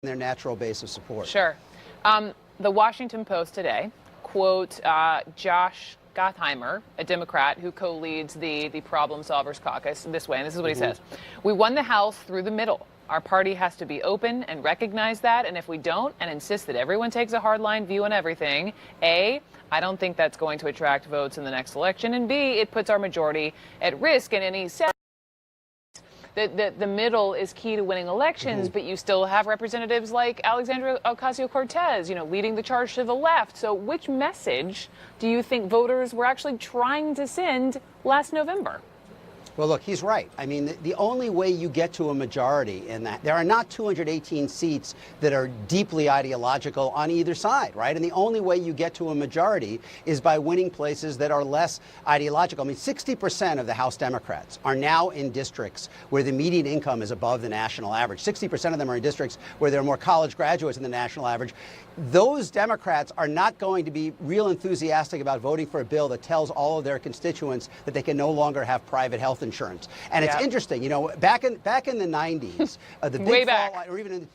their natural base of support. Sure. The Washington Post today quote Josh Gottheimer, a Democrat who co-leads the Problem Solvers Caucus, this way, and this is what he says. We won the House through the middle. Our party has to be open and recognize that, and if we don't and insist that everyone takes a hardline view on everything, A, I don't think that's going to attract votes in the next election, and B, it puts our majority at risk. And he said that the middle is key to winning elections, but you still have representatives like Alexandria Ocasio-Cortez, leading the charge to the left. So which message do you think voters were actually trying to send last November? Well, look, he's right. I mean, the only way you get to a majority in that, there are not 218 seats that are deeply ideological on either side, right? And the only way you get to a majority is by winning places that are less ideological. I mean, 60% of the House Democrats are now in districts where the median income is above the national average. 60% of them are in districts where there are more college graduates than the national average. Those Democrats are not going to be real enthusiastic about voting for a bill that tells all of their constituents that they can no longer have private health insurance. And it's interesting, back in the 90s, the big fault line, or even in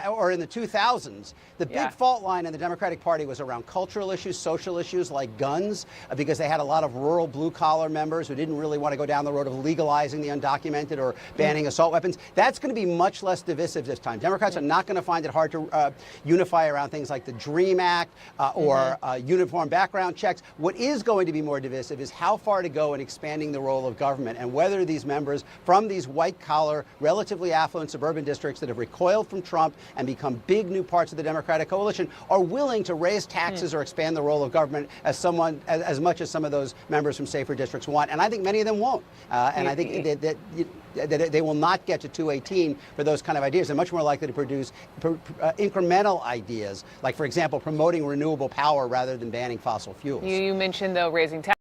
or in the 2000s, the big fault line in the Democratic Party was around cultural issues, social issues like guns, because they had a lot of rural blue-collar members who didn't really want to go down the road of legalizing the undocumented or banning assault weapons. That's going to be much less divisive this time. Democrats are not going to find it hard to unify around things like the DREAM Act or uniform background checks. What is going to be more divisive is how far to go in expanding the role of government and whether these members from these white-collar, relatively affluent suburban districts that have recoiled from Trump and become big new parts of the Democratic coalition are willing to raise taxes or expand the role of government as much as some of those members from safer districts want. And I think many of them won't. And I think that they will not get to 218 for those kind of ideas. They're much more likely to produce incremental ideas, like, for example, promoting renewable power rather than banning fossil fuels. You mentioned, though, raising taxes.